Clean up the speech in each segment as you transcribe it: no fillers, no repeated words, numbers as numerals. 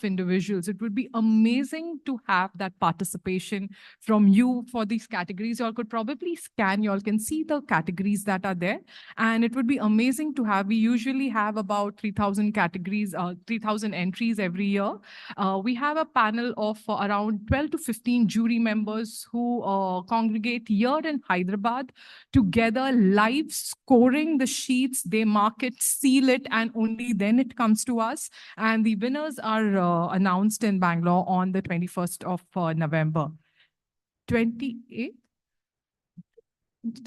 individuals. It would be amazing to have that participation from you for these categories. Y'all could probably scan, y'all can see the categories that are there. And it would be amazing to have, we usually have about 3,000 categories, 3,000 entries every year. We have a panel of around 12 to 15 jury members who congregate here in Hyderabad together, live scoring the sheets. They mark it, seal it, and only then it comes to us. And the winners are announced in Bangalore on the 21st of November. 28th?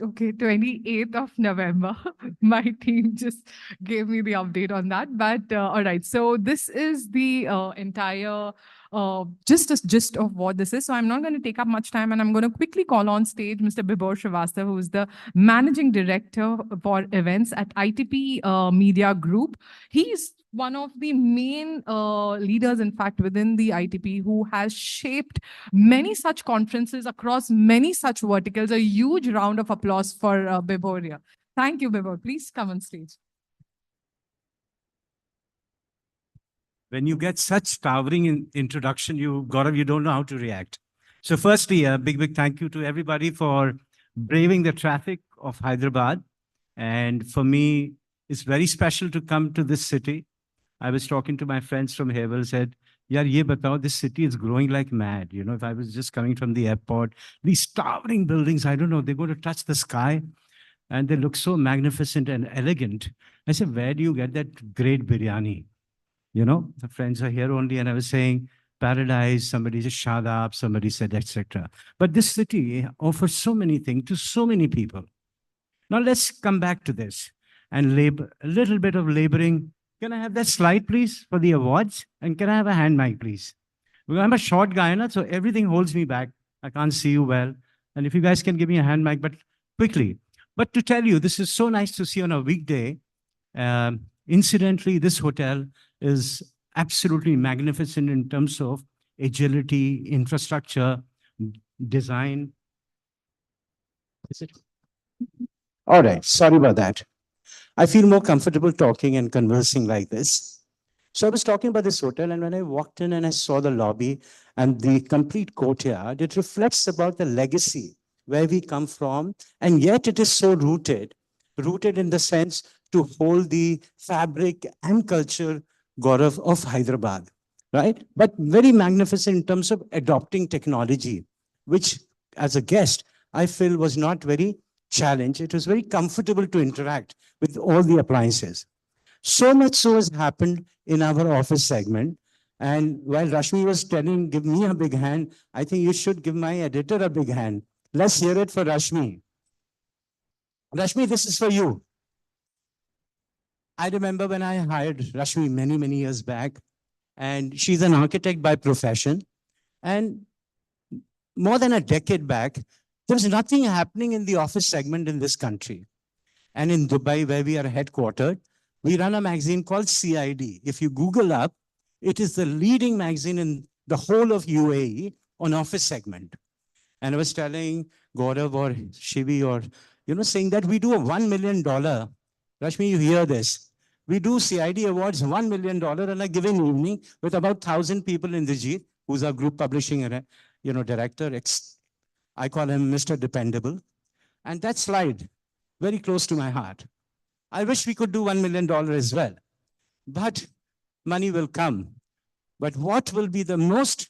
Okay, 28th of November. My team just gave me the update on that. But all right, so this is the entire just a gist of what this is. So I'm not going to take up much time, and I'm going to quickly call on stage Mr. Bibor Srivastava, who is the Managing Director for Events at ITP Media Group. He's one of the main leaders, in fact, within the ITP, who has shaped many such conferences across many such verticals. A huge round of applause for Bibor here. Thank you, Bibor. Please come on stage. When you get such towering introduction, Gaurav, you don't know how to react. So firstly, a big thank you to everybody for braving the traffic of Hyderabad. And for me, it's very special to come to this city. I was talking to my friends from Havel, said, "Yaar, ye batao, this city is growing like mad." You know, if I was just coming from the airport, these towering buildings, I don't know, they're going to touch the sky and they look so magnificent and elegant. I said, where do you get that great biryani? You know, the friends are here only. And I was saying, paradise, somebody just Shadab, somebody said, etc. But this city offers so many things to so many people. Now let's come back to this and labor, a little bit of laboring. Can I have that slide, please, for the awards? And can I have a hand mic, please? Because I'm a short guy, so everything holds me back. I can't see you well. And if you guys can give me a hand mic, but quickly. But to tell you, this is so nice to see on a weekday. Incidentally, this hotel is absolutely magnificent in terms of agility, infrastructure, design. Is it? All right, sorry about that. I feel more comfortable talking and conversing like this. So I was talking about this hotel, and when I walked in and I saw the lobby and the complete courtyard, it reflects about the legacy, where we come from, and yet it is so rooted in the sense to hold the fabric and culture, Gaurav, of Hyderabad, right? But very magnificent in terms of adopting technology, which as a guest, I feel was not very challenged. It was very comfortable to interact with all the appliances. So much so has happened in our office segment. And while Rashmi was telling, give me a big hand, I think you should give my editor a big hand. Let's hear it for Rashmi. Rashmi, this is for you. I remember when I hired Rashmi many years back, and she's an architect by profession. And more than a decade back, there was nothing happening in the office segment in this country. And in Dubai, where we are headquartered, we run a magazine called CID. If you Google up, it is the leading magazine in the whole of UAE on office segment. And I was telling Gaurav or Shivi or, saying that we do a $1 million. Rashmi, you hear this. We do CID awards $1 million on a given evening with about 1,000 people in the Jeet, who's our group publishing director. I call him Mr. Dependable. And that slide, very close to my heart. I wish we could do $1 million as well. But money will come. But what will be the most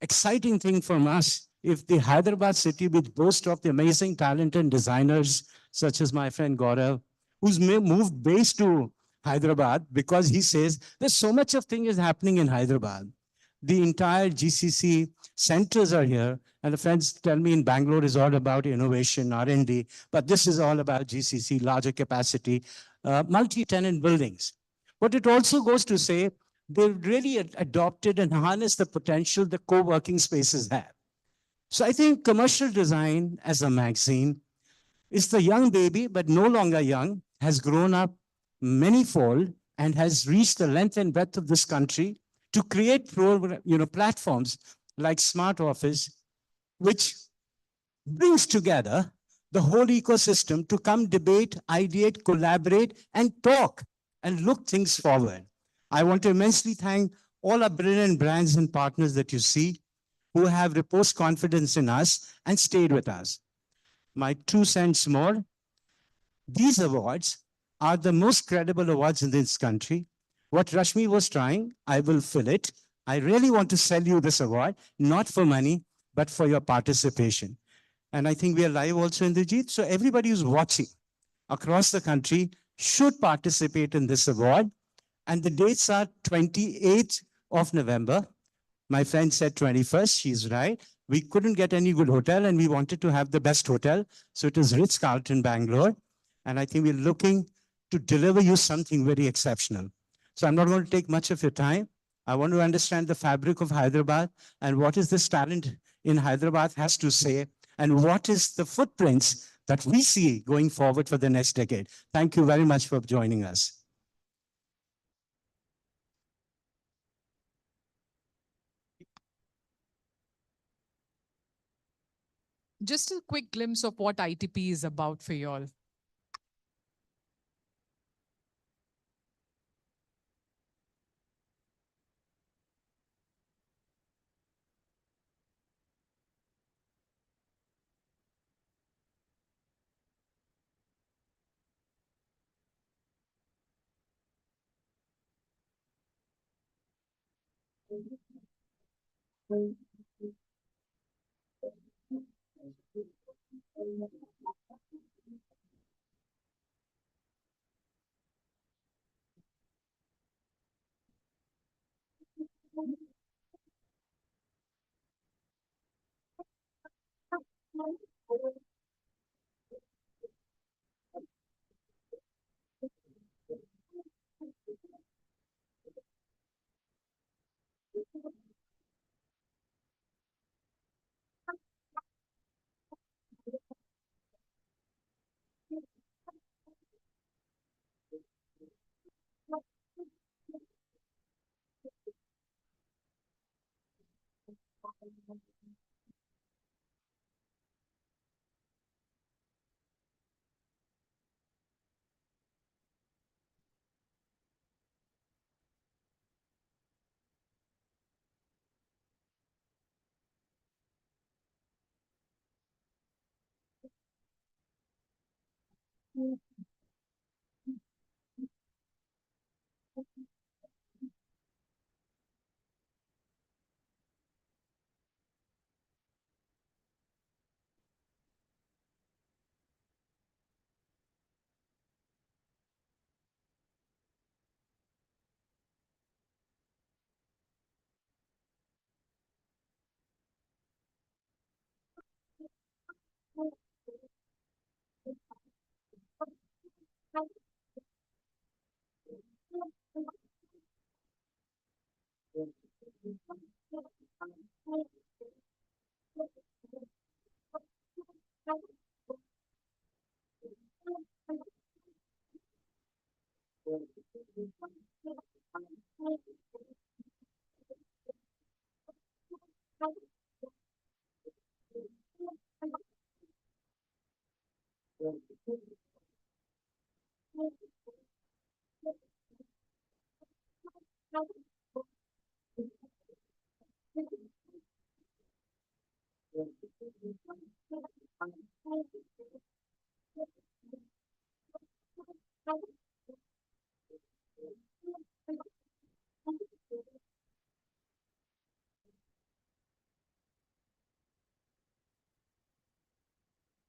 exciting thing from us if the Hyderabad city, with boast of the amazing talent and designers, such as my friend Gaurav, who's moved base to Hyderabad because he says there's so much of thing is happening in Hyderabad. The entire GCC centers are here. And the friends tell me in Bangalore is all about innovation, R&D, but this is all about GCC, larger capacity, multi-tenant buildings. But it also goes to say they've really adopted and harnessed the potential the co-working spaces have. So I think commercial design as a magazine is the young baby, but no longer young, has grown up manyfold and has reached the length and breadth of this country to create platforms like Smart Office, which brings together the whole ecosystem to come debate, ideate, collaborate, and talk and look things forward. I want to immensely thank all our brilliant brands and partners that you see who have reposed confidence in us and stayed with us. My 2 cents more, these awards are the most credible awards in this country. What Rashmi was trying, I will fill it. I really want to sell you this award, not for money, but for your participation. And I think we are live also in the Jeet. So everybody who's watching across the country should participate in this award. And the dates are 28th of November. My friend said 21st. She's right. We couldn't get any good hotel and we wanted to have the best hotel. So it is Ritz-Carlton, Bangalore. And I think we're looking to deliver you something very exceptional. So I'm not going to take much of your time. I want to understand the fabric of Hyderabad and what is this talent in Hyderabad has to say and what is the footprints that we see going forward for the next decade. Thank you very much for joining us. Just a quick glimpse of what ITP is about for you all.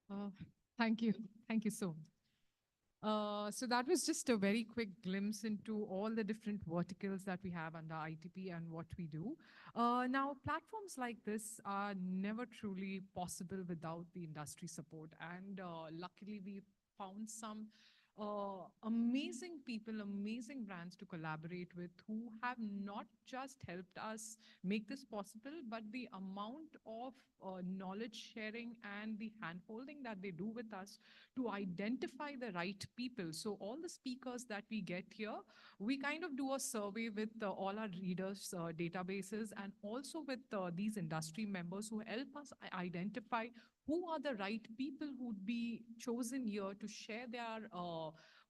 Uh, Thank you. Thank you so much. So that was just a very quick glimpse into all the different verticals that we have under ITP and what we do. Now, platforms like this are never truly possible without the industry support. And luckily, we found some amazing people, amazing brands to collaborate with who have not just helped us make this possible, but the amount of knowledge sharing and the hand holding that they do with us to identify the right people. So all the speakers that we get here, we kind of do a survey with all our readers' databases and also with these industry members who help us identify who are the right people who'd be chosen here to share their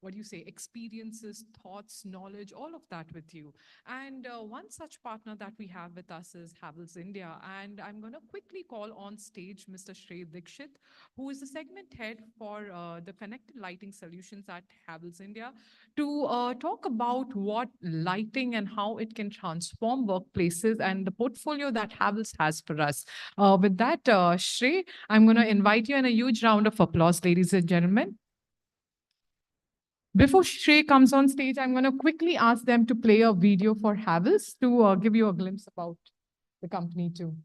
what do you say, experiences, thoughts, knowledge, all of that with you. And one such partner that we have with us is Havells India. And I'm going to quickly call on stage Mr. Shrey Dikshit, who is the segment head for the connected lighting solutions at Havells India, to talk about what lighting and how it can transform workplaces and the portfolio that Havells has for us. With that, Shrey, I'm going to invite you in a huge round of applause, ladies and gentlemen. Before Shrey comes on stage, I'm going to quickly ask them to play a video for Havells to give you a glimpse about the company too.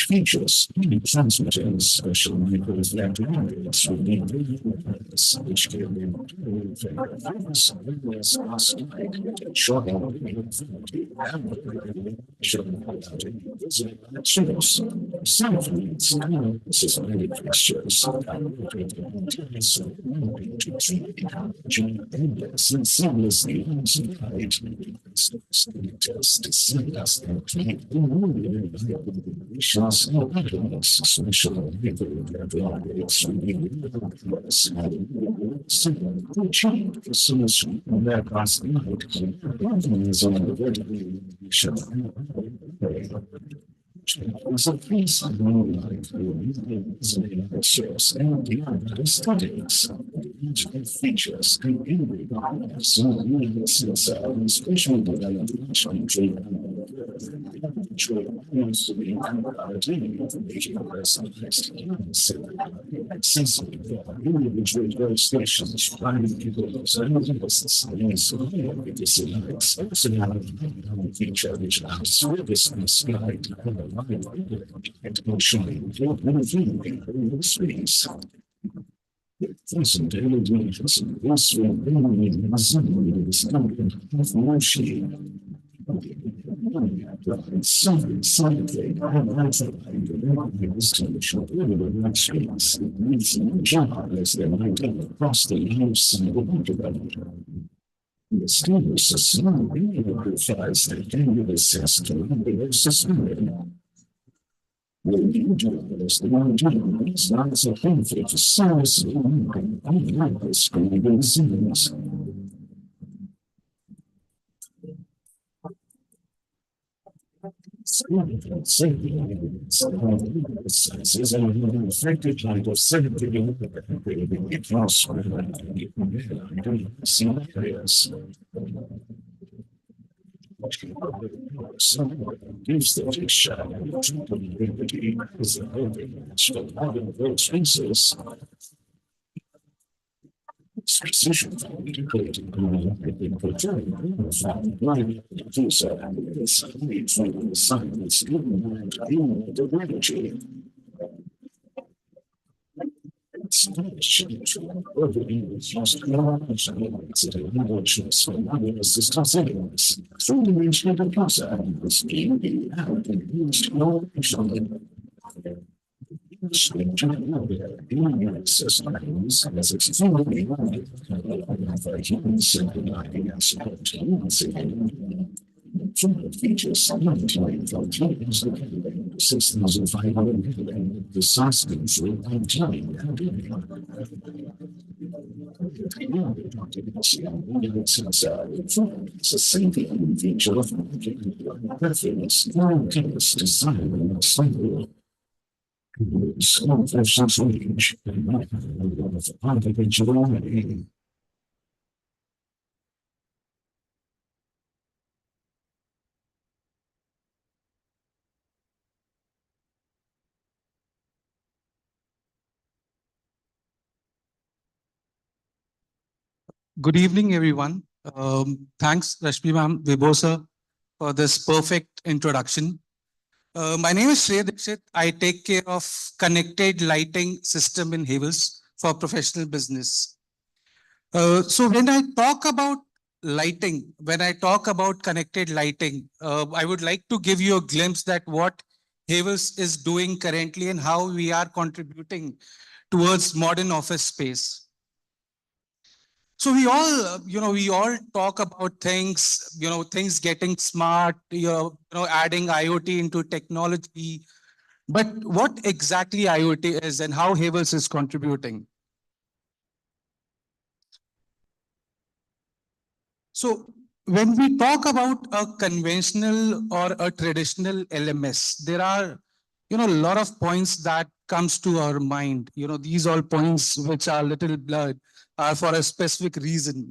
Features, transmitters, special micros, so please source and the studies features special the students are small, provides the annual system, the system. When you do this, the one doing this, not so painful to service, I like this screen and scenes. Sizes and affected light of 70 it was scenarios. Gives the picture is those spaces. Precision integrating science the energy. Features the suspense and time. It's a saving feature of preference, desire, and cycle. Small versions range, and Good evening, everyone. Thanks, Rashmi ma'am, Vibhor sir, for this perfect introduction. My name is Shreya Dixit. I take care of connected lighting system in Havels for professional business. So when I talk about lighting, when I talk about connected lighting, I would like to give you a glimpse that what Havels is doing currently and how we are contributing towards modern office space. So we all talk about things, things getting smart, adding IoT into technology. But what exactly IoT is and how Havels is contributing? So when we talk about a conventional or a traditional LMS, there are, a lot of points that comes to our mind. These all points which are little blurred are for a specific reason.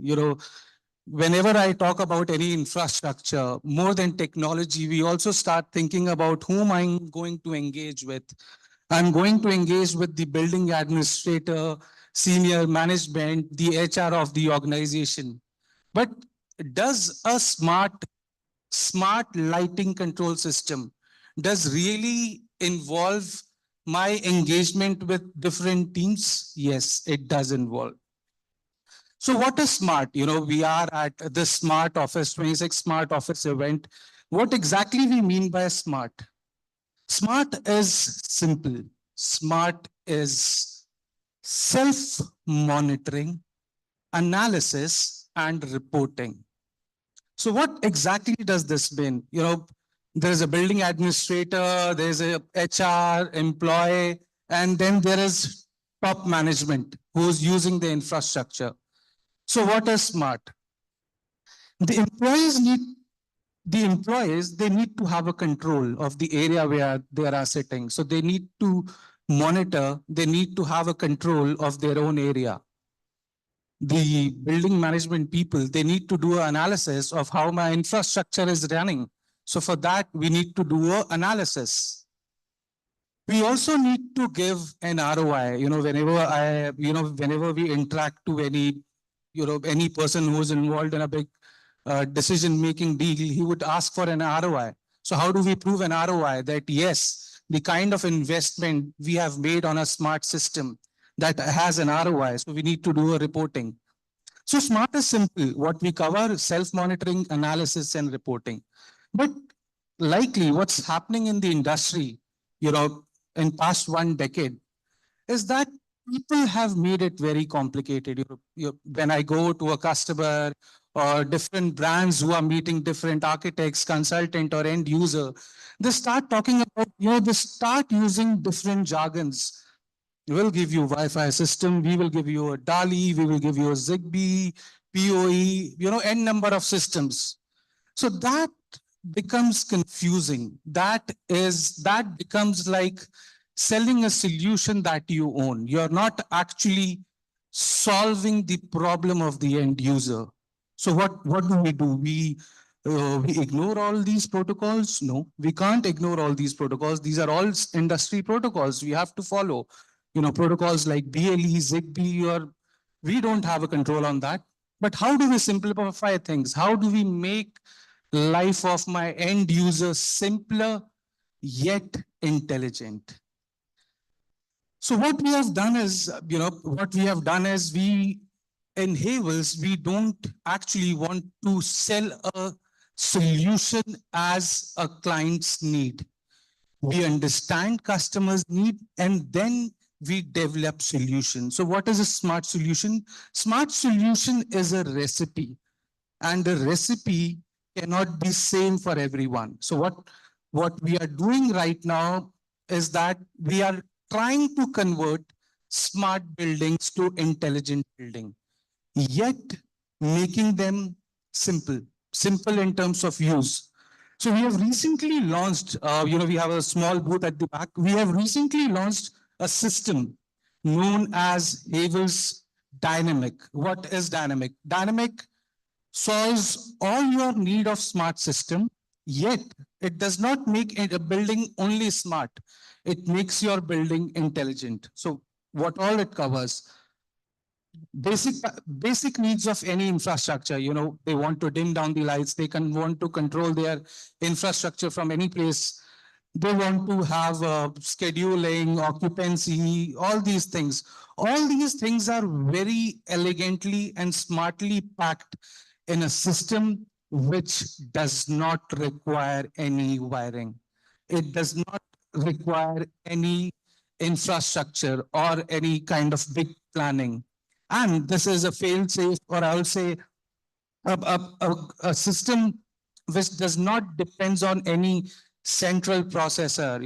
Whenever I talk about any infrastructure, more than technology, we also start thinking about whom I'm going to engage with. I'm going to engage with the building administrator, senior management, the HR of the organization. But does a smart lighting control system does really involve my engagement with different teams? Yes, it does involve. So what is smart? We are at the Smart Office 26 Smart Office event. What exactly we mean by smart? Smart is simple. Smart is self-monitoring, analysis, and reporting. So what exactly does this mean? There is a building administrator, there's a HR employee, and then there is top management who's using the infrastructure. So what is smart? The employees need they need to have a control of the area where they are sitting. So they need to monitor, they need to have a control of their own area. The building management people, they need to do an analysis of how my infrastructure is running. So for that, we need to do an analysis. We also need to give an ROI, whenever we interact to any person who's involved in a big decision-making deal, he would ask for an ROI. So how do we prove an ROI that yes, the kind of investment we have made on a smart system that has an ROI. So we need to do a reporting. So smart is simple. What we cover, self-monitoring, analysis, and reporting. But likely what's happening in the industry, in past 1 decade, is that people have made it very complicated. When I go to a customer or different brands who are meeting different architects, consultant, or end user, they start talking about, they start using different jargons. We'll give you Wi-Fi system, we will give you a DALI, we will give you a Zigbee, PoE, n number of systems. So that becomes confusing. That becomes like selling a solution that you own. You're not actually solving the problem of the end user. So what do? We ignore all these protocols? No, we can't ignore all these protocols. These are all industry protocols we have to follow. Protocols like BLE, Zigbee, or we don't have a control on that. But how do we simplify things? How do we make life of my end user simpler yet intelligent? So what we have done is, we in Havels, we don't actually want to sell a solution as a client's need. We understand customers' need and then we develop solutions. So what is a smart solution? Smart solution is a recipe, and a recipe cannot be same for everyone. So what we are doing right now is that we are trying to convert smart buildings to intelligent building, yet making them simple in terms of use. So we have recently launched, we have a small booth at the back. We have recently launched a system known as Havels Dynamic. What is Dynamic? Dynamic solves all your need of smart system, yet it does not make a building only smart. It makes your building intelligent. So what all it covers? Basic needs of any infrastructure. They want to dim down the lights. They can want to control their infrastructure from any place. They want to have scheduling, occupancy, all these things. All these things are very elegantly and smartly packed in a system which does not require any wiring. It does not require any infrastructure or any kind of big planning. And this is a fail-safe, or I would say a system which does not depends on any central processor.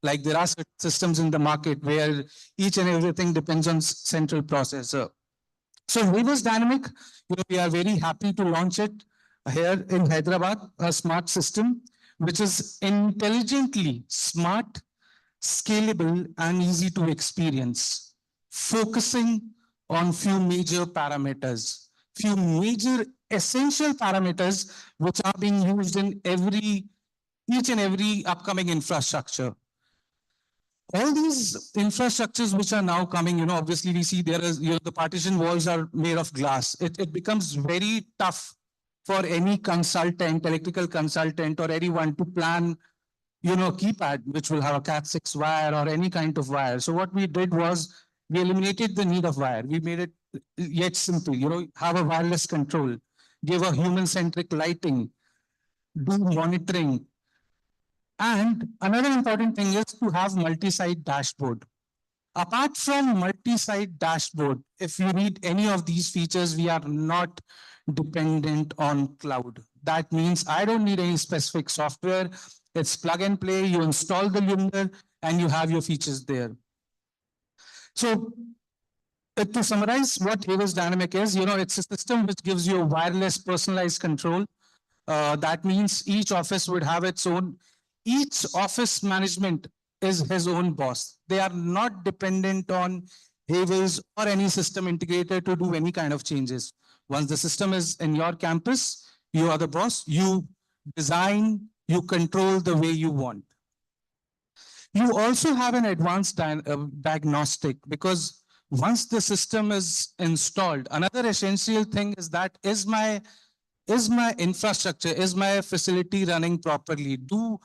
Like there are systems in the market where each and everything depends on central processor. So Havels Dynamic, we are very happy to launch it here in Hyderabad, a smart system which is intelligently smart, scalable, and easy to experience, focusing on few major parameters, few major essential parameters which are being used in each and every upcoming infrastructure. All these infrastructures which are now coming, obviously we see there is, the partition walls are made of glass. It becomes very tough for any consultant, electrical consultant, or anyone to plan, keypad, which will have a Cat6 wire or any kind of wire. So what we did was we eliminated the need of wire. We made it yet simple, have a wireless control, give a human-centric lighting, do monitoring. And another important thing is to have multi-site dashboard. Apart from multi-site dashboard, if you need any of these features, we are not dependent on cloud. That means I don't need any specific software. It's plug and play. You install the Luminar and you have your features there. So to summarize what Havels Dynamic is, it's a system which gives you a wireless personalized control. That means each office would have its own, each office management is his own boss. They are not dependent on Havels or any system integrator to do any kind of changes. Once the system is in your campus, you are the boss. You design, you control the way you want. You also have an advanced diagnostic, because once the system is installed, another essential thing is that is my infrastructure, is my facility running properly? Do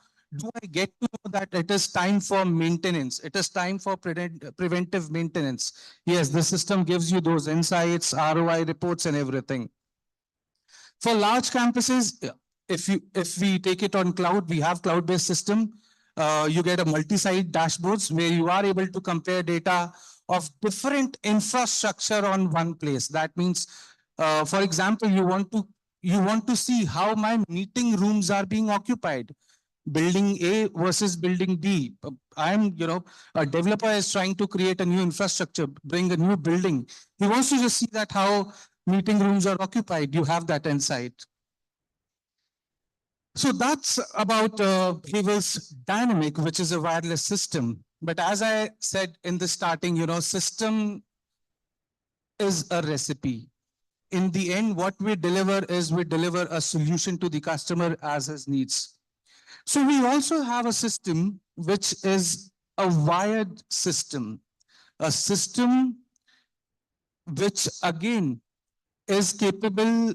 I get to know that it is time for maintenance? It is time for preventive maintenance. Yes, the system gives you those insights, ROI reports, and everything. For large campuses, if we take it on cloud, we have cloud-based system. You get a multi-site dashboards where you are able to compare data of different infrastructure on one place. That means, for example, you want to see how my meeting rooms are being occupied. Building A versus building B. A developer is trying to create a new infrastructure, bring a new building. He wants to just see that how meeting rooms are occupied. You have that insight. So that's about Havels Dynamic, which is a wireless system. But as I said in the starting, system is a recipe. In the end, what we deliver is we deliver a solution to the customer as his needs. So we also have a system which is a wired system, a system which again is capable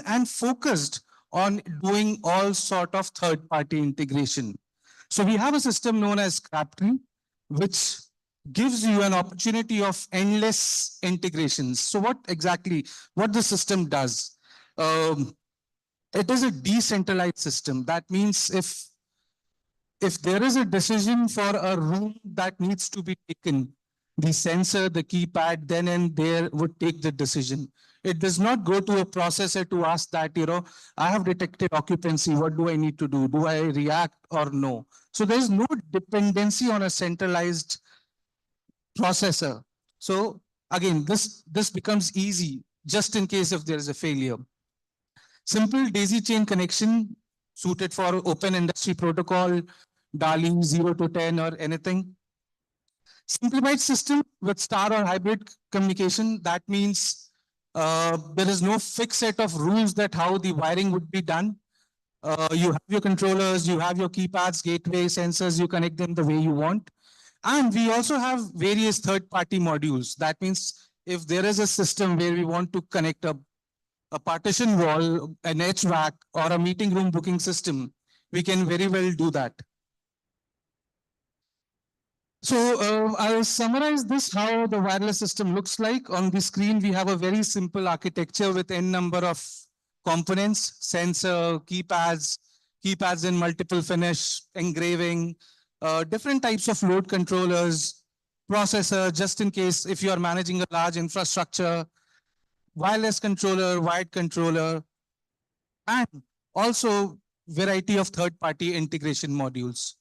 and focused on doing all sort of third-party integration. So we have a system known as Crabtree. which gives you an opportunity of endless integrations. So what the system does? It is a decentralized system. That means if there is a decision for a room that needs to be taken, the sensor, the keypad, then and there would take the decision. It does not go to a processor to ask that, I have detected occupancy. What do I need to do? Do I react or no? So there's no dependency on a centralized processor. So again, this becomes easy just in case if there is a failure. Simple daisy chain connection suited for open industry protocol, DALI 0 to 10 or anything. Simplified system with star or hybrid communication. That means there is no fixed set of rules that how the wiring would be done. You have your controllers, you have your keypads, gateway, sensors, you connect them the way you want. And we also have various third-party modules. That means if there is a system where we want to connect a partition wall, an HVAC, or a meeting room booking system, we can very well do that. So I'll summarize this, how the wireless system looks like. On the screen, we have a very simple architecture with n number of components, sensor, keypads in multiple finish, engraving, different types of load controllers, processor, just in case if you are managing a large infrastructure, wireless controller, wired controller, and also variety of third-party integration modules.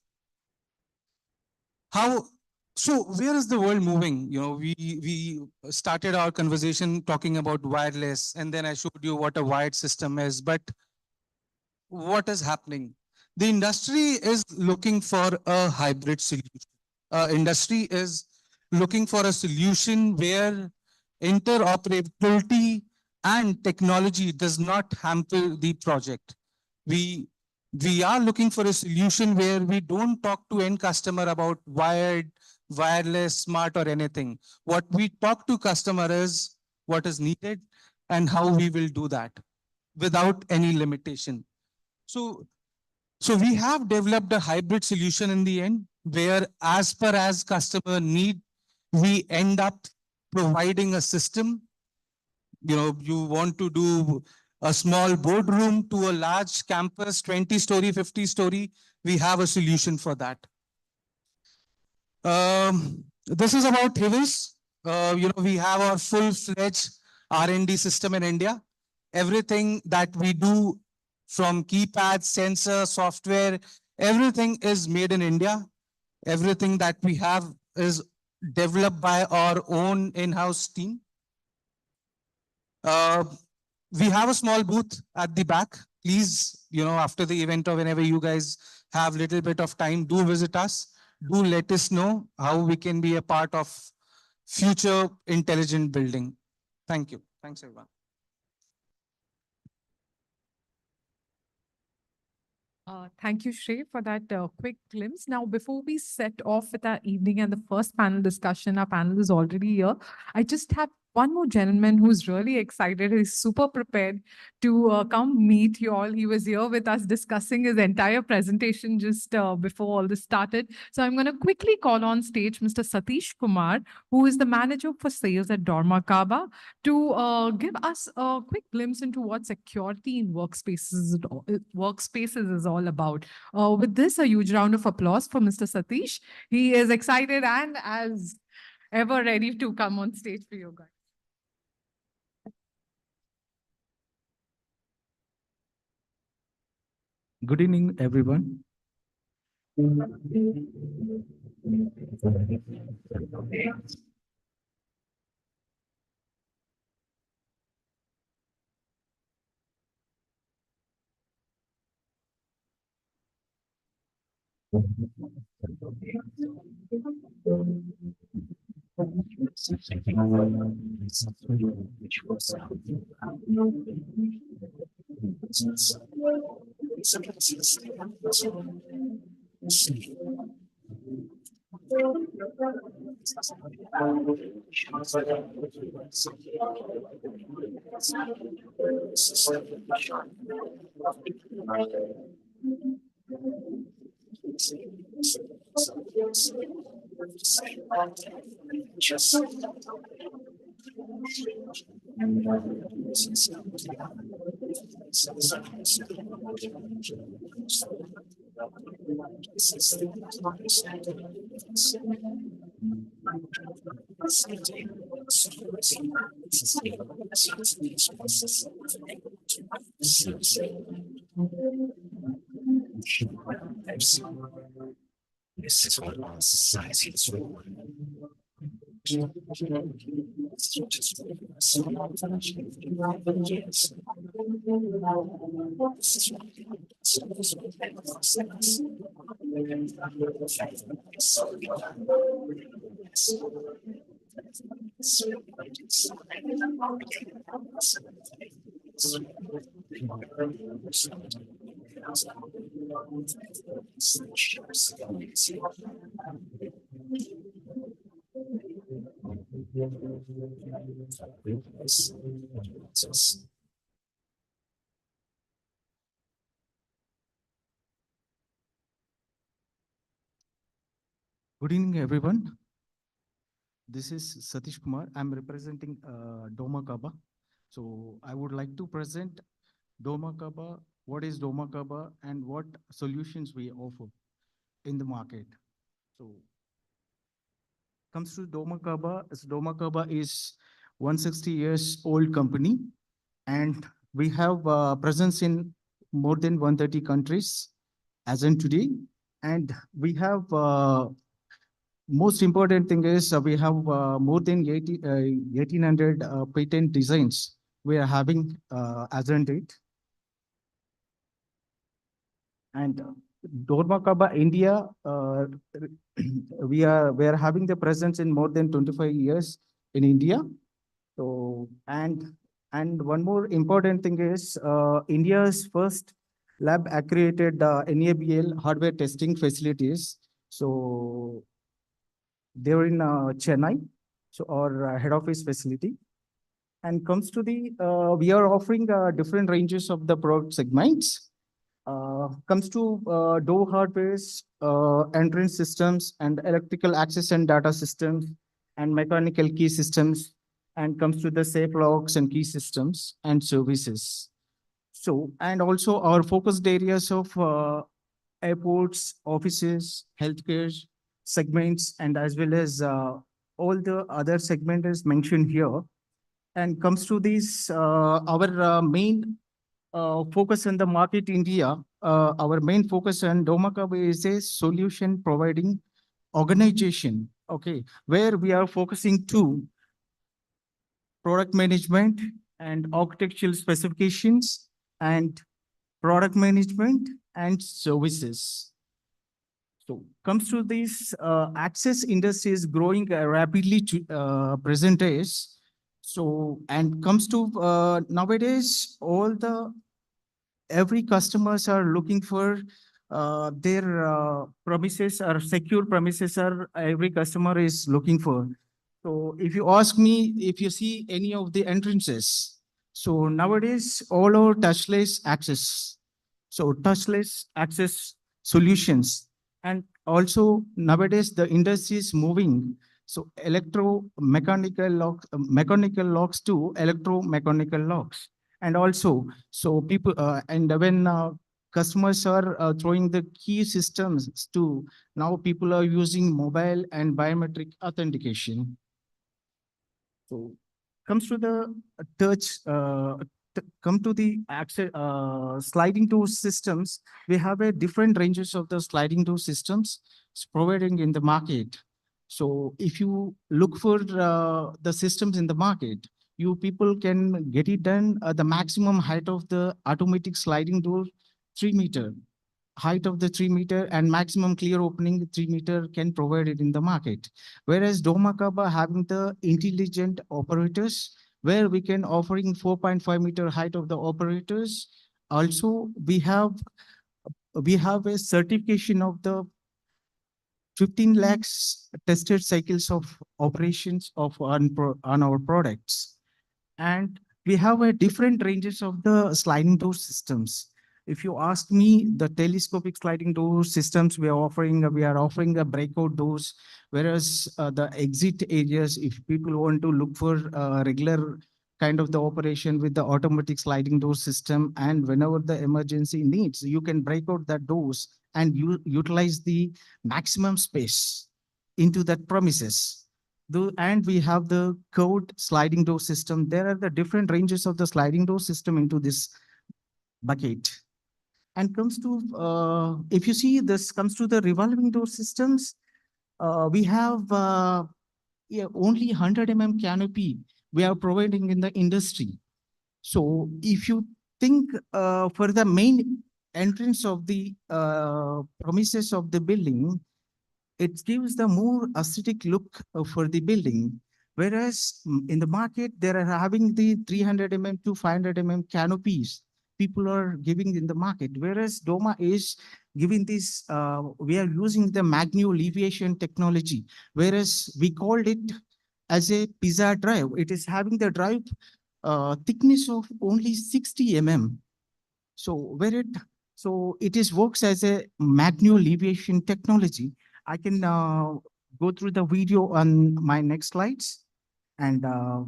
So where is the world moving? We started our conversation talking about wireless, and then I showed you what a wired system is, but what is happening? The industry is looking for a hybrid solution. Industry is looking for a solution where interoperability and technology does not hamper the project. We are looking for a solution where we don't talk to end customer about wired, wireless, smart, or anything. What we talk to customer is what is needed and how we will do that without any limitation. So we have developed a hybrid solution in the end, where as per as customer need, we end up providing a system. You want to do a small boardroom to a large campus, 20-story, 50-story, we have a solution for that. This is about Hivis. We have our full-fledged R&D system in India. Everything that we do from keypad, sensor, software, everything is made in India. Everything that we have is developed by our own in-house team. We have a small booth at the back. Please, after the event or whenever you guys have a little bit of time, do visit us. Do let us know how we can be a part of future intelligent building. Thank you. Thanks, everyone. Thank you, Shrey, for that quick glimpse. Now, before we set off with our evening and the first panel discussion, our panel is already here. I just have one more gentleman who's really excited. He's super prepared to come meet you all. He was here with us discussing his entire presentation just before all this started. So I'm going to quickly call on stage Mr. Satish Kumar, who is the manager for sales at dormakaba, to give us a quick glimpse into what security in workspaces is all about. With this, a huge round of applause for Mr. Satish. He is excited and as ever ready to come on stage for you guys. Good evening, everyone. This is what our society is for. Good evening, everyone. This is Satish Kumar. I'm representing Doma Kaba. So I would like to present Doma Kaba, what is Doma Kaba, and what solutions we offer in the market. So comes to Doma Kaba, Doma Kaba is 160 years old company, and we have presence in more than 130 countries as in today. And we have most important thing is we have more than 1,800 patent designs we are having as on date. And Doma Kaba India, we are having the presence in more than 25 years in India. So and one more important thing is India's first lab accredited NABL hardware testing facilities. So they're in Chennai, so our head office facility. And comes to the, we are offering different ranges of the product segments. Comes to door hardwares, entrance systems, and electrical access and data systems, and mechanical key systems, and comes to the safe locks and key systems and services. So, and also our focused areas of airports, offices, healthcare segments, and as well as all the other segment is mentioned here. And comes to these, our main focus in the market India, our main focus on Doma Kaba is a solution providing organization, okay, where we are focusing to product management and architectural specifications and product management and services. So comes to this access industry is growing rapidly to present days. So and comes to nowadays all the every customers are looking for their premises or secure premises are every customer is looking for. So if you ask me, if you see any of the entrances, so nowadays all are touchless access. So touchless access solutions. And also nowadays the industry is moving. So mechanical locks to electromechanical locks. And also, so people, and when customers are throwing the key systems to, now people are using mobile and biometric authentication. So comes to the touch, come to the access, sliding door systems. We have a different ranges of the sliding door systems providing in the market. So if you look for the systems in the market, you people can get it done the maximum height of the automatic sliding door 3 meter, height of the 3 meter, and maximum clear opening 3 meter can provide it in the market. Whereas Doma Kaba having the intelligent operators, where we can offering 4.5 meter height of the operators. Also, we have a certification of the 15 lakhs tested cycles of operations of on our products. And we have a different ranges of the sliding door systems. If you ask me, the telescopic sliding door systems we are offering a breakout doors, whereas the exit areas, if people want to look for regular kind of the operation with the automatic sliding door system, and whenever the emergency needs, you can break out the doors and you utilize the maximum space into that premises. And we have the curved sliding door system. There are the different ranges of the sliding door system into this bucket. And comes to, if you see this comes to the revolving door systems, we have yeah, only 100 canopy we are providing in the industry. So if you think for the main entrance of the premises of the building, it gives the more aesthetic look for the building. Whereas in the market, they are having the 300 to 500 canopies people are giving in the market. Whereas Doma is giving this, we are using the magno-leviation technology, whereas we called it as a pizza drive. It is having the drive thickness of only 60 So so it is works as a magno-leviation technology. I can go through the video on my next slides. And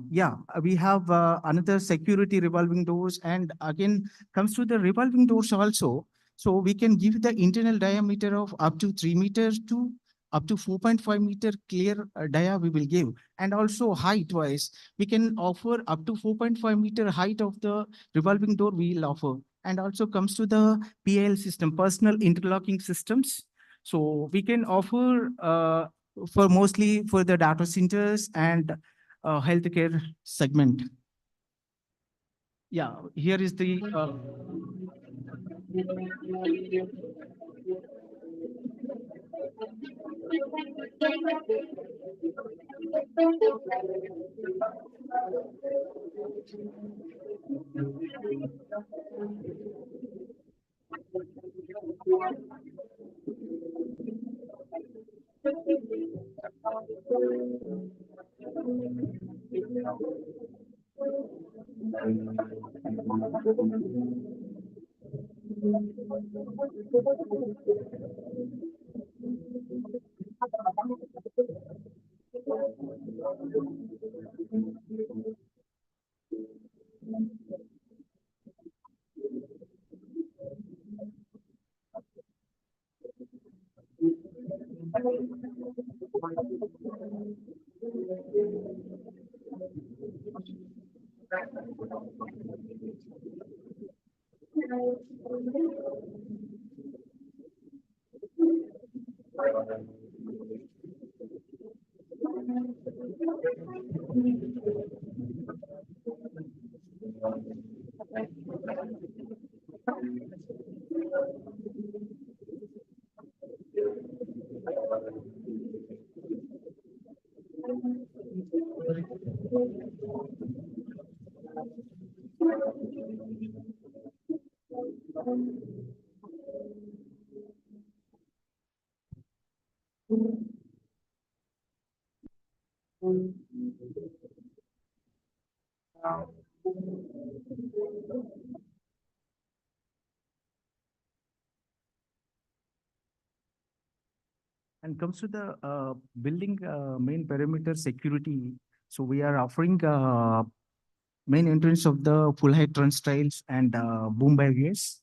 yeah, we have another security revolving doors. And again, comes to the revolving doors also. So we can give the internal diameter of up to 3 meters to up to 4.5 meter clear dia we will give. And also height wise, we can offer up to 4.5 meter height of the revolving door we will offer. And also comes to the PL system, personal interlocking systems. So we can offer for mostly for the data centers and healthcare segment. Yeah, here is the and comes to the building main perimeter security. So we are offering main entrance of the full height turnstiles and boom barriers.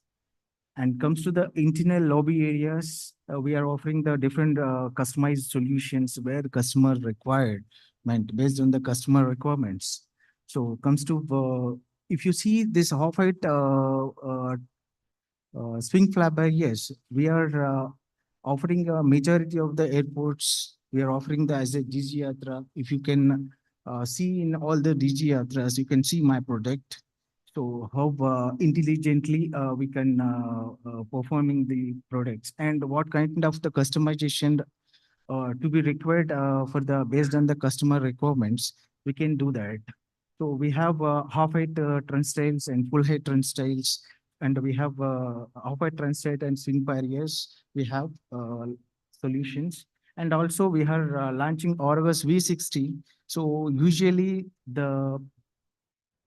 And comes to the internal lobby areas, we are offering the different customized solutions where the customer required, based on the customer requirements. So comes to if you see this half height swing flap barriers, we are offering a majority of the airports. We are offering the as a DG Yatra. If you can see in all the DG Yatras, you can see my product. So how intelligently we can performing the products and what kind of the customization to be required for the based on the customer requirements, we can do that. So we have half height turnstiles and full height turnstiles, and we have half height turnstile and swing barriers. We have solutions, and also we are launching Orgus V60. So usually the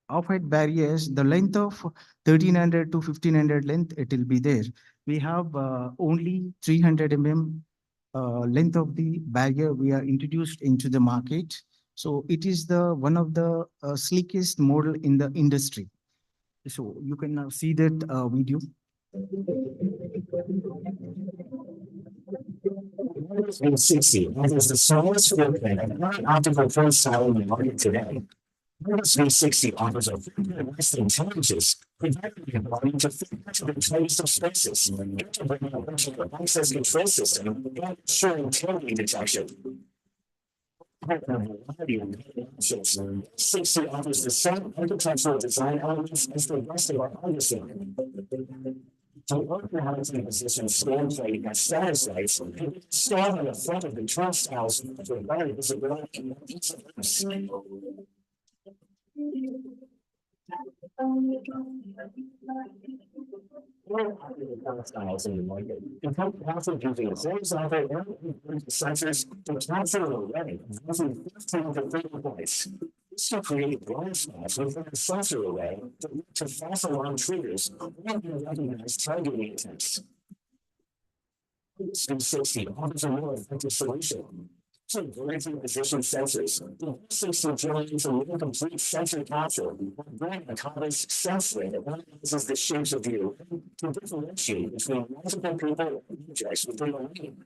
off-height barriers, the length of 1300 to 1500 length, it will be there. We have only 300 length of the barrier we are introduced into the market. So it is the one of the sleekest model in the industry. So you can now see that video. 360 offers the smallest footprint of any optical phone style in the market today. Windows 360 offers a footprint less than 10 inches, providing the ability to fit into the tightest of spaces, integrating a virtual access control system, and ensuring tamper detection. Variety of options. 60 offers the same architectural design elements as the rest of our understanding. To organize and position scan plate and status lights, installed on the front of the control styles to provide visibility and ease of use. Styles in the market. The company also using horizontal and sensors to capture an array using 15 to 30 points. This will create blind spots within the sensor array to false alarm triggers and recognize targeting attempts. 360 offers a more effective solution. So vertically positioned sensors. The 360 generates a more complete sensor capture, bringing a complex sensor that analyzes the shapes of the array to differentiate between multiple people and objects within a lane.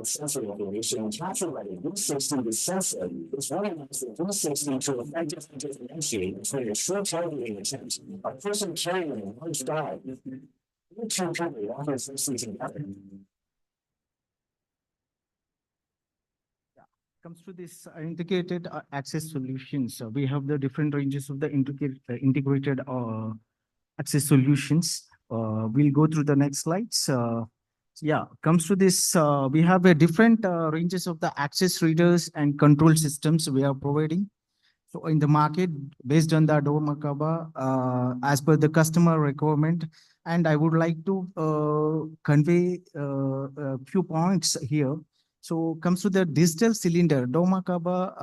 Sensor information captured by the 360 with sensor is recognized the 360 to effectively differentiate between a true targeting attempt, a person carrying a large bag, and two people walking closely together. Comes to this integrated access solutions. We have the different ranges of the integrated access solutions. We'll go through the next slides. Yeah, comes to this, we have a different ranges of the access readers and control systems we are providing. So in the market, based on the Dormakaba, as per the customer requirement, and I would like to convey a few points here. So comes to the digital cylinder, Dormakaba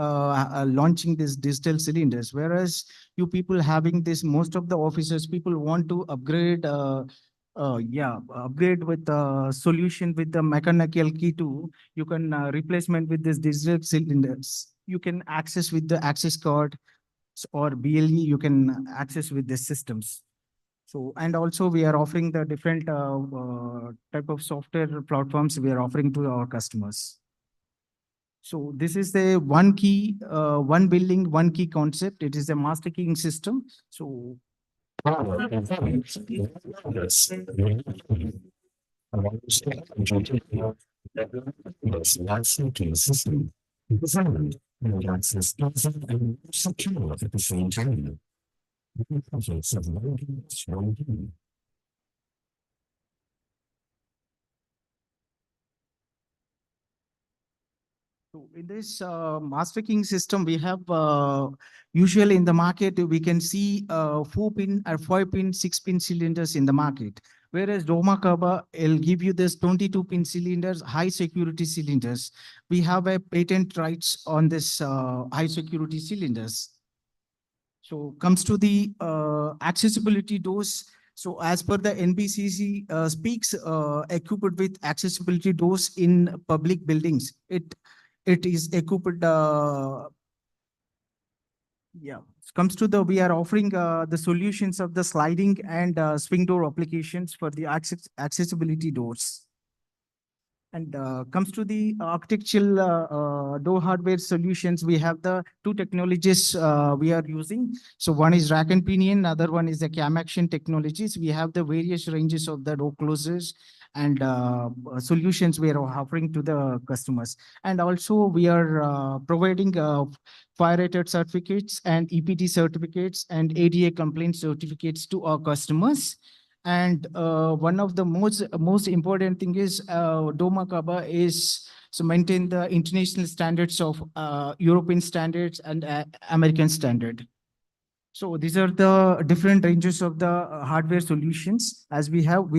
launching this digital cylinders, whereas you people having this, most of the officers, people want to upgrade, upgrade with the solution with the mechanical key too. You can replacement with this digital cylinders. You can access with the access card or BLE, you can access with the systems. So, and also we are offering the different type of software platforms we are offering to our customers. So this is the one key, one building, one key concept. It is a master keying system. So Power and volumes. This master key system designed and access easy and secure at the same time. The projects of loading strong key. So in this master keying system, we have usually in the market, we can see 4-pin or 5-pin, 6-pin cylinders in the market. Whereas Dormakaba will give you this 22-pin cylinders, high security cylinders. We have a patent rights on this high security cylinders. So comes to the accessibility doors. So as per the NBCC speaks, equipped with accessibility doors in public buildings. It is equipped, comes to the, we are offering the solutions of the sliding and swing door applications for the accessibility doors. And comes to the architectural door hardware solutions, we have the two technologies we are using. So one is rack and pinion, other one is the cam action technologies. We have the various ranges of the door closers and solutions we are offering to the customers. And also we are providing fire rated certificates and EPD certificates and ADA complaint certificates to our customers. And one of the most important thing is Dormakaba is to maintain the international standards of European standards and American standard. So these are the different ranges of the hardware solutions. As we have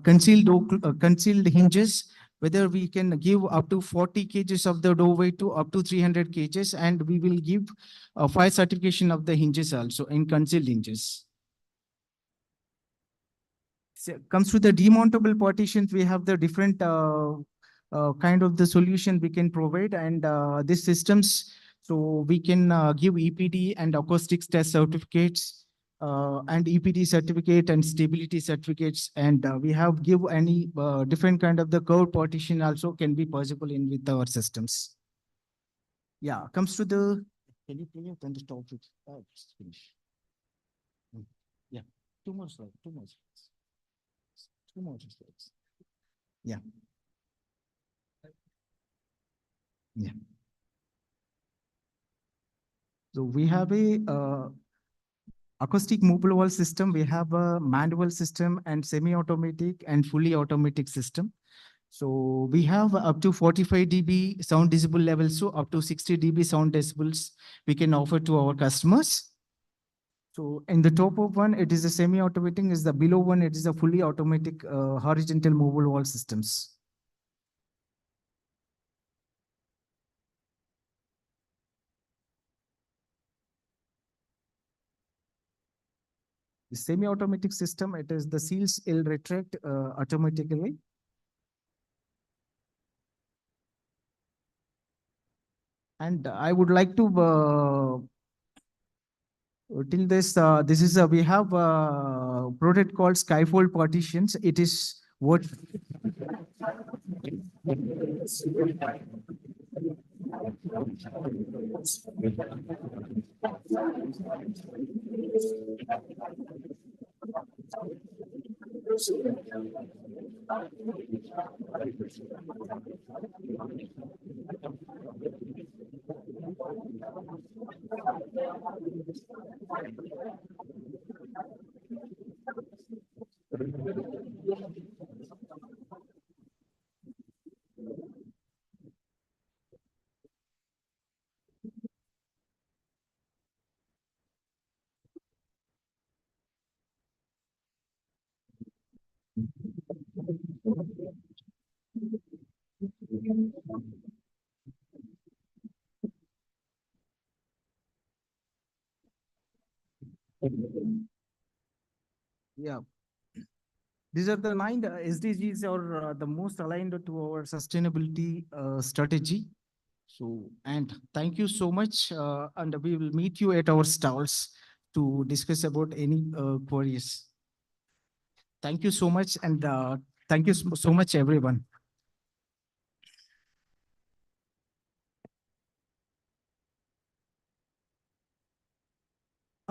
concealed hinges, whether we can give up to 40 kgs of the door weight to up to 300 kgs, and we will give a fire certification of the hinges also in concealed hinges. So comes to the demountable partitions, we have the different kind of the solution we can provide, and these systems, so we can give EPD and acoustics test certificates, and EPD certificate and stability certificates, and we have give any different kind of the curved partition also can be possible in with our systems. Yeah, comes to the, can you turn the topic? Just finish. Yeah, two more slides, two more slides. Two more slides. Yeah. Yeah. So we have a acoustic movable wall system. We have a manual system and semi-automatic and fully automatic system. So we have up to 45 dB sound decibel levels, so up to 60 dB sound decibels we can offer to our customers. So in the top of one, it is a semi-automatic, is the below one, it is a fully automatic horizontal movable wall systems. The semi-automatic system, it is the seals will retract automatically. And I would like to till this, this is we have a product called Skyfold partitions. It is what yeah. These are the 9 SDGs, or the most aligned to our sustainability strategy. So, and thank you so much. And we will meet you at our stalls to discuss about any queries. Thank you so much. And thank you so much, everyone.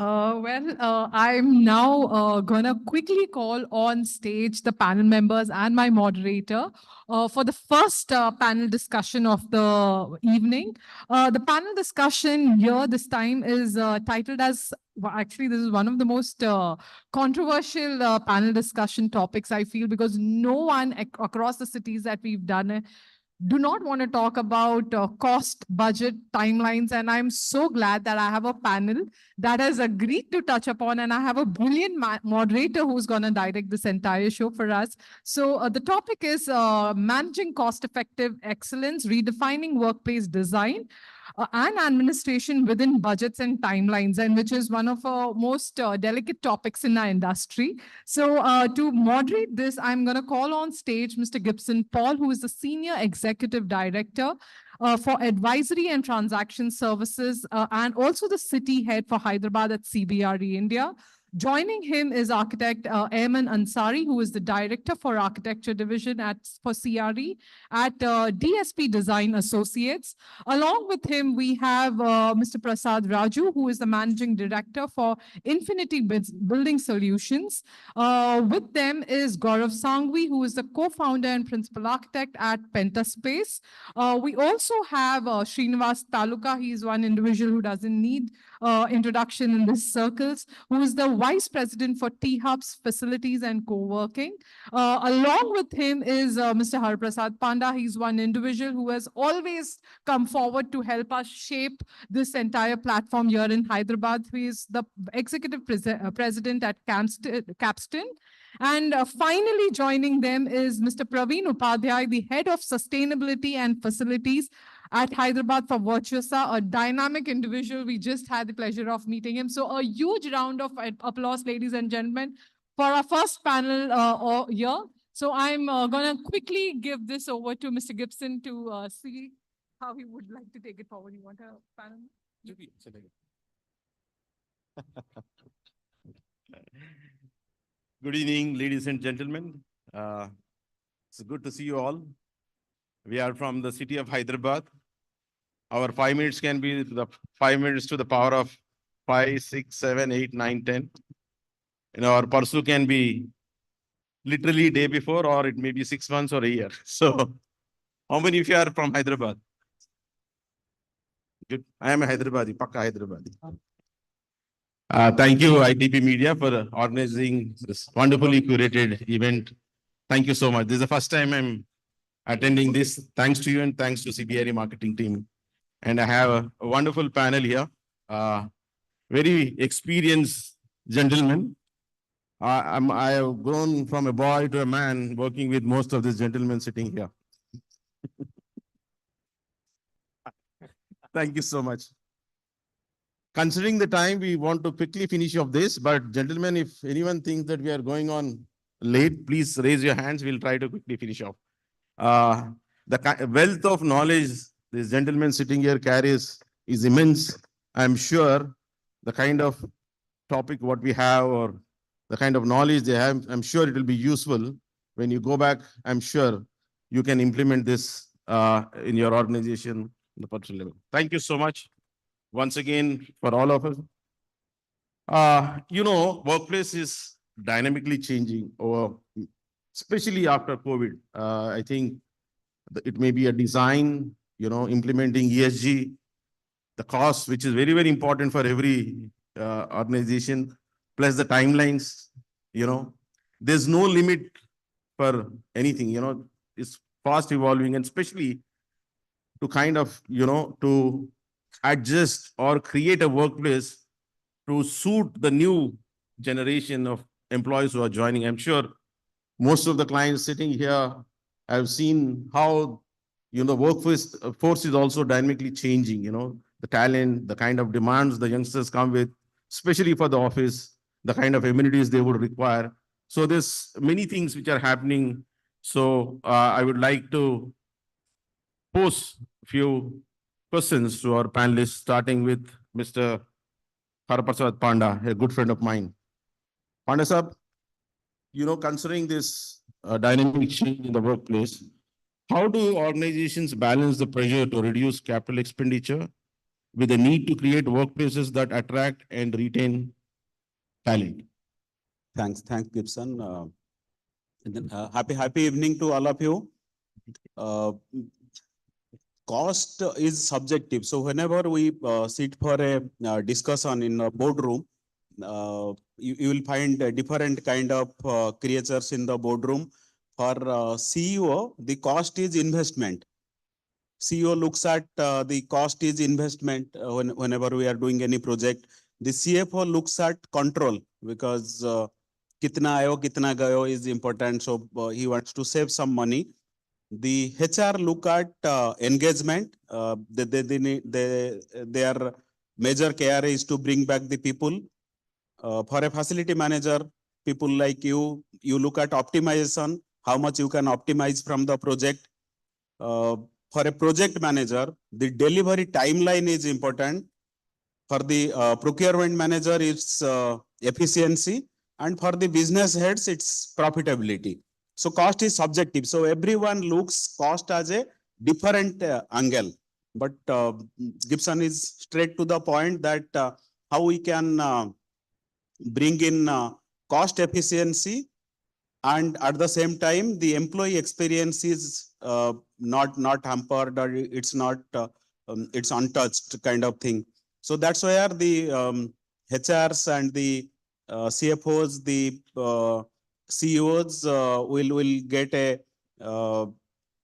I'm now gonna quickly call on stage the panel members and my moderator for the first panel discussion of the evening. The panel discussion here this time is titled as, well, actually, this is one of the most controversial panel discussion topics, I feel, because no one across the cities that we've done it do not want to talk about cost, budget, timelines. And I'm so glad that I have a panel that has agreed to touch upon, and I have a brilliant moderator who's going to direct this entire show for us. So the topic is managing cost-effective excellence, redefining workplace design and administration within budgets and timelines, and which is one of our most delicate topics in our industry. So to moderate this, I'm going to call on stage Mr. Gibson Paul, who is the Senior Executive Director for Advisory and Transaction Services, and also the City Head for Hyderabad at CBRE India. Joining him is architect Ayman Ansari, who is the Director for Architecture Division for CRE at DSP Design Associates. Along with him, we have Mr. Prasad Raju, who is the Managing Director for Infinity Building Solutions. With them is Gaurav Sangvi, who is the co-founder and principal architect at Pentaspace. We also have Srinivas Taluka. He is one individual who doesn't need introduction in these circles, who is the Vice President for T-Hubs, Facilities and Co-working. Along with him is Mr. Harprasad Panda. He's one individual who has always come forward to help us shape this entire platform here in Hyderabad. He is the Executive President at Capstan. And finally joining them is Mr. Praveen Upadhyay, the Head of Sustainability and Facilities at Hyderabad for Virtuosa, a dynamic individual. We just had the pleasure of meeting him. So a huge round of applause, ladies and gentlemen, for our first panel here. So I'm going to quickly give this over to Mr. Gibson to see how he would like to take it forward. You want a panel? Good evening, ladies and gentlemen. It's good to see you all. We are from the city of Hyderabad. Our 5 minutes can be the 5 minutes to the power of 5, 6, 7, 8, 9, 10. Our pursuit can be literally day before, or it may be 6 months or a year. So, how many of you are from Hyderabad? Good. I am a Hyderabadi, Pakka Hyderabadi. Thank you, ITP Media, for organizing this wonderfully curated event. Thank you so much. This is the first time I'm attending this. Thanks to you and thanks to CBRE marketing team. And I have a wonderful panel here. Very experienced gentlemen. I have grown from a boy to a man working with most of these gentlemen sitting here. Thank you so much. Considering the time, we want to quickly finish off this, but gentlemen, if anyone thinks that we are going on late, please raise your hands. We'll try to quickly finish off. The wealth of knowledge this gentleman sitting here carries is immense. I'm sure the kind of topic what we have or the kind of knowledge they have, I'm sure it will be useful. When you go back, I'm sure you can implement this in your organization on the personal level. Thank you so much once again for all of us. Workplace is dynamically changing, especially after COVID. I think it may be a design, implementing ESG, the cost, which is very, very important for every organization, plus the timelines, there's no limit for anything, it's fast evolving, and especially to kind of, to adjust or create a workplace to suit the new generation of employees who are joining. I'm sure most of the clients sitting here have seen how, the workforce force is also dynamically changing, the talent, the kind of demands the youngsters come with, especially for the office, the kind of amenities they would require. So there's many things which are happening. So I would like to pose a few questions to our panelists, starting with Mr. Harprasad Panda, a good friend of mine. Panda sir, considering this dynamic change in the workplace, how do organizations balance the pressure to reduce capital expenditure with the need to create workplaces that attract and retain talent? Thanks, Gibson. Happy evening to all of you. Cost is subjective. So whenever we sit for a discussion in a boardroom, you will find different kind of creatures in the boardroom. For CEO, the cost is investment. CEO looks at the cost is investment whenever we are doing any project. The CFO looks at control, because kitna ayo, kitna gayo is important. So he wants to save some money. The HR look at engagement. Their major care is to bring back the people. For a facility manager, people like you look at optimization, how much you can optimize from the project. For a project manager, the delivery timeline is important. For the procurement manager, it's efficiency. And for the business heads, it's profitability. So cost is subjective. So everyone looks cost as a different angle. But Gibson is straight to the point that how we can bring in cost efficiency, and at the same time, the employee experience is not hampered, or it's not it's untouched kind of thing. So that's where the HRs and the CFOs, the CEOs will get a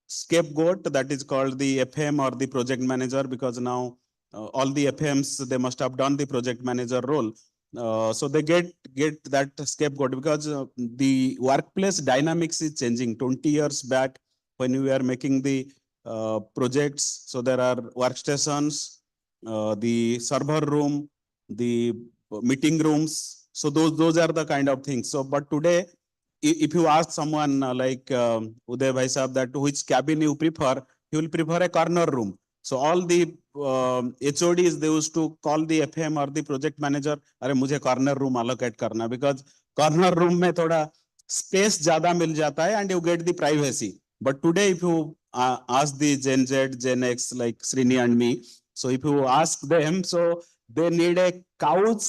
scapegoat that is called the FM or the project manager, because now all the FMs, they must have done the project manager role. So they get that scapegoat because the workplace dynamics is changing. 20 years back, when we were making the projects, so there are workstations, the server room, the meeting rooms. So those are the kind of things. So but today, if you ask someone like Uday Bhai Sahab that which cabin you prefer, he will prefer a corner room. So all the HODs, they used to call the FM or the project manager, अरे मुझे corner room allocate करना, because corner room में थोड़ा space ज़्यादा मिल जाता है and you get the privacy. But today, if you ask the Gen Z, Gen X, like Srini and me, so if you ask them, so they need a couch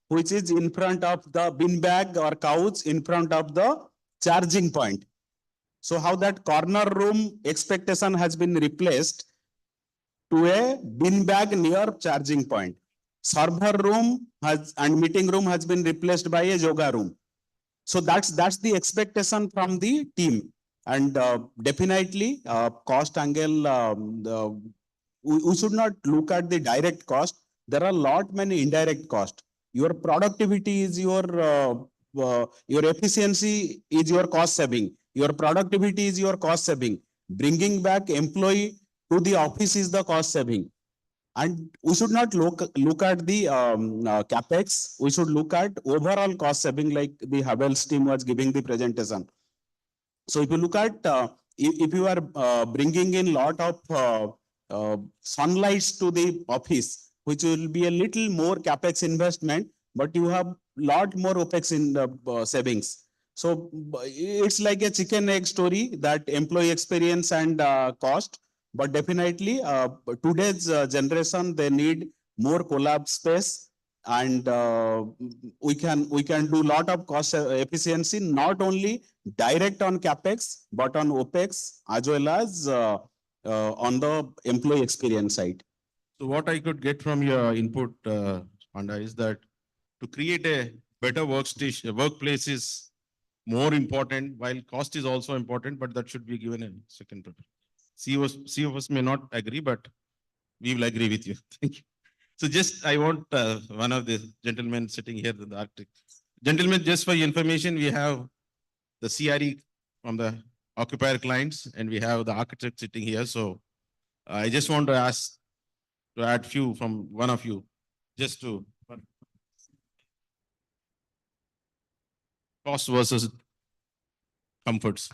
which is in front of the bin bag or couch in front of the charging point. So how that corner room expectation has been replaced to a bin bag near charging point. Server room has and meeting room has been replaced by a yoga room. So that's the expectation from the team. And definitely cost angle, we should not look at the direct cost. There are many indirect costs. Your productivity is your efficiency is your cost saving. Your productivity is your cost saving. Bringing back employee to the office is the cost saving. And we should not look at the capex. We should look at overall cost saving, like the Havells team was giving the presentation. So if you look at if you are bringing in lot of sunlights to the office, which will be a little more capex investment, but you have lot more opex in the savings. So it's like a chicken egg story, that employee experience and cost. But definitely today's generation, they need more collab space, and we can do lot of cost efficiency, not only direct on capex, but on opex as well as on the employee experience side. So what I could get from your input, Panda, is that to create a better workplace is more important, while cost is also important, but that should be given a second preference. CEOs may not agree, but we will agree with you. Thank you. So just, I want one of the gentlemen sitting here, the architect. Gentlemen, just for your information, we have the CRE from the occupier clients, and we have the architect sitting here. So I just want to ask to add few from one of you, just to cost versus comforts.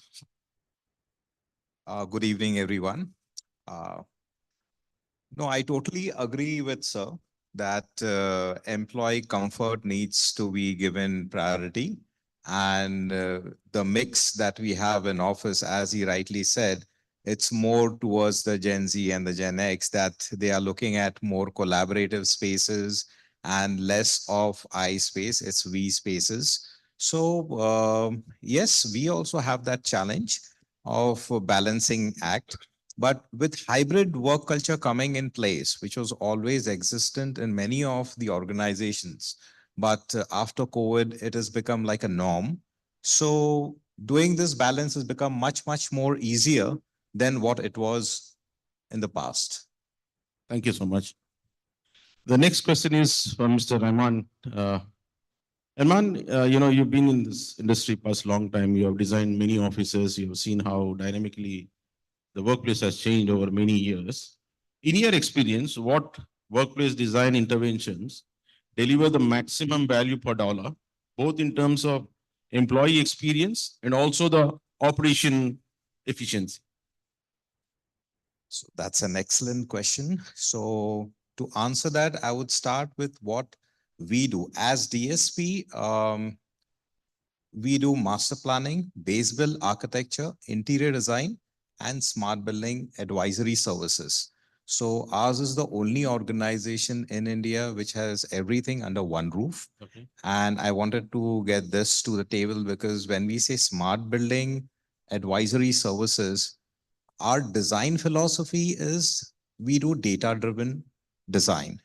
Good evening, everyone. No, I totally agree with sir that employee comfort needs to be given priority. And the mix that we have in office, as he rightly said, it's more towards the Gen Z and the Gen X, that they are looking at more collaborative spaces and less of I space, it's we spaces. So yes, we also have that challenge of a balancing act. But with hybrid work culture coming in place, which was always existent in many of the organizations, but after COVID, it has become like a norm. So doing this balance has become much, much more easier than what it was in the past. Thank you so much. The next question is from Mr. Rahman. Rahman, you've been in this industry past long time. You have designed many offices. You have seen how dynamically the workplace has changed over many years. In your experience, what workplace design interventions deliver the maximum value per dollar, both in terms of employee experience and also the operation efficiency? So that's an excellent question. So to answer that, I would start with what we do. As DSP, we do master planning, base build architecture, interior design, and smart building advisory services. So ours is the only organization in India which has everything under one roof. Okay. And I wanted to get this to the table because when we say smart building advisory services, our design philosophy is we do data-driven design.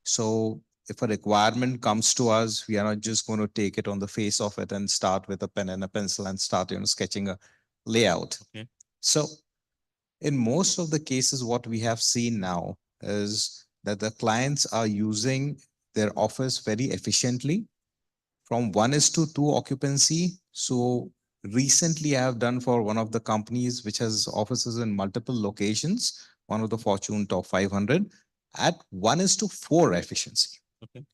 So if a requirement comes to us, we are not just going to take it on the face of it and start with a pen and a pencil and start, sketching a layout. Okay. So in most of the cases, what we have seen now is that the clients are using their office very efficiently from 1:2 occupancy. So recently I have done for one of the companies which has offices in multiple locations, one of the Fortune top 500 at 1:4 efficiency. Okay.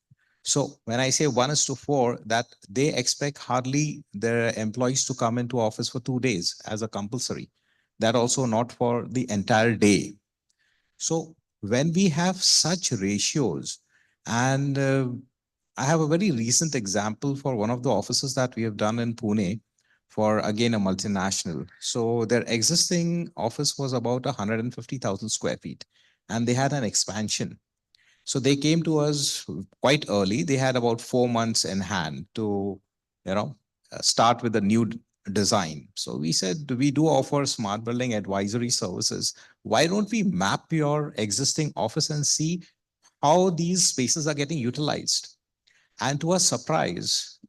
So when I say 1:4, that they expect hardly their employees to come into office for 2 days as a compulsory. That also not for the entire day. So when we have such ratios, and I have a very recent example for one of the offices that we have done in Pune for again a multinational. So their existing office was about 150,000 square feet and they had an expansion. So they came to us quite early. They had about 4 months in hand to, start with a new design. So we said, we do offer smart building advisory services. Why don't we map your existing office and see how these spaces are getting utilized? And to our surprise,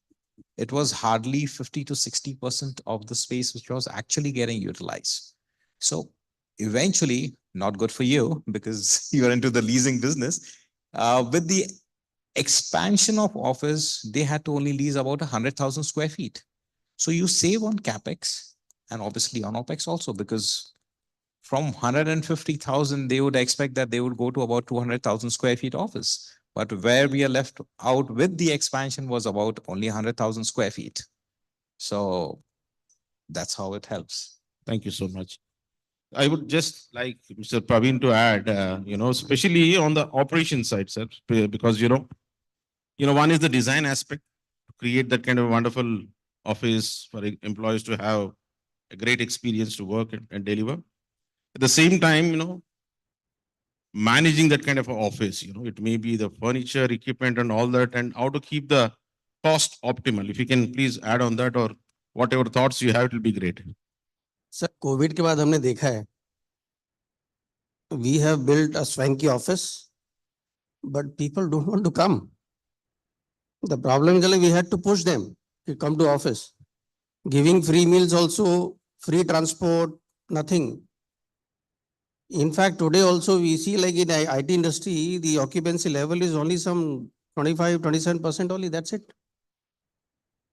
it was hardly 50 to 60% of the space which was actually getting utilized. So eventually, not good for you because you're into the leasing business. With the expansion of office, they had to only lease about 100,000 square feet. So you save on CapEx and obviously on OpEx also, because from 150,000, they would expect that they would go to about 200,000 square feet office. But where we are left out with the expansion was about only 100,000 square feet. So that's how it helps. Thank you so much. I would just like Mr. Praveen to add, especially on the operation side, sir, because, one is the design aspect, to create that kind of wonderful office for employees to have a great experience to work and deliver. At the same time, managing that kind of office, it may be the furniture, equipment and all that, and how to keep the cost optimal. If you can please add on that, or whatever thoughts you have, it will be great. Sir Covid के बाद हमने देखा है we have built a swanky office but people don't want to come. The problem is like we had to push them to come to office, giving free meals also, free transport, nothing. In fact, today also we see like in IT industry the occupancy level is only some 25-27% only, that's it.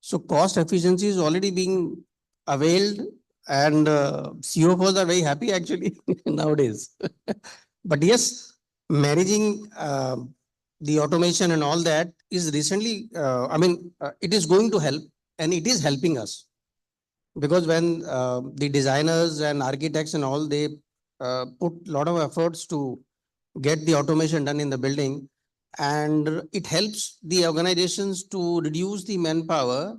So cost efficiency is already being availed. And CFOs are very happy actually nowadays. But yes, managing the automation and all that is recently, it is going to help and it is helping us. Because when the designers and architects and all, they put a lot of efforts to get the automation done in the building, and it helps the organizations to reduce the manpower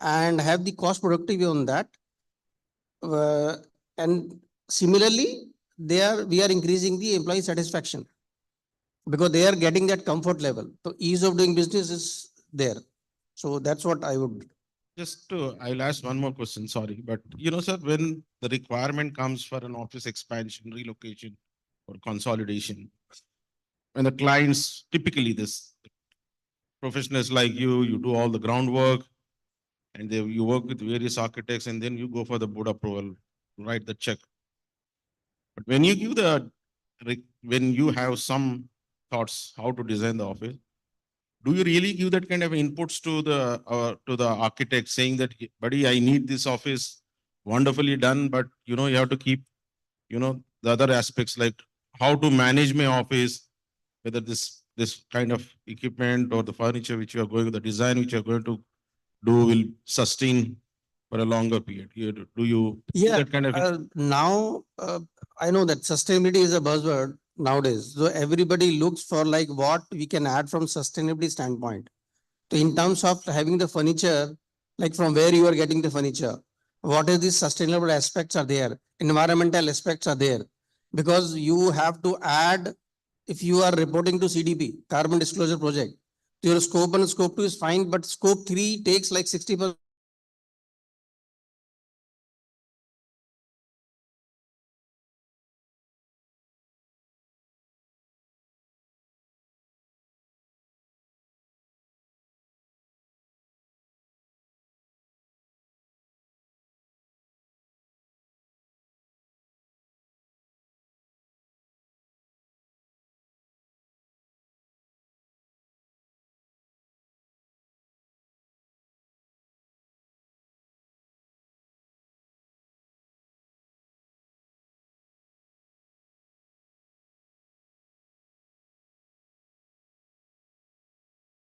and have the cost productivity on that. And similarly, we are increasing the employee satisfaction because they are getting that comfort level. So ease of doing business is there. So that's what I would. I'll ask one more question, sorry. But, sir, when the requirement comes for an office expansion, relocation or consolidation, when the clients, typically this professionals like you do all the groundwork, and you work with various architects, and then you go for the board approval, write the check. But when you give when you have some thoughts how to design the office, do you really give that kind of inputs to the architect saying that, buddy, I need this office wonderfully done, but you have to keep, the other aspects like how to manage my office, whether this kind of equipment or the furniture which you are going, the design which you are going to do will sustain for a longer period. Do you that kind of now I know that sustainability is a buzzword nowadays. So everybody looks for like what we can add from sustainability standpoint. So in terms of having the furniture, like from where you are getting the furniture, what is the sustainable aspects are there, environmental aspects are there, because you have to add, if you are reporting to CDP, Carbon Disclosure Project, your scope 1 and scope 2 is fine, but scope 3 takes like 60%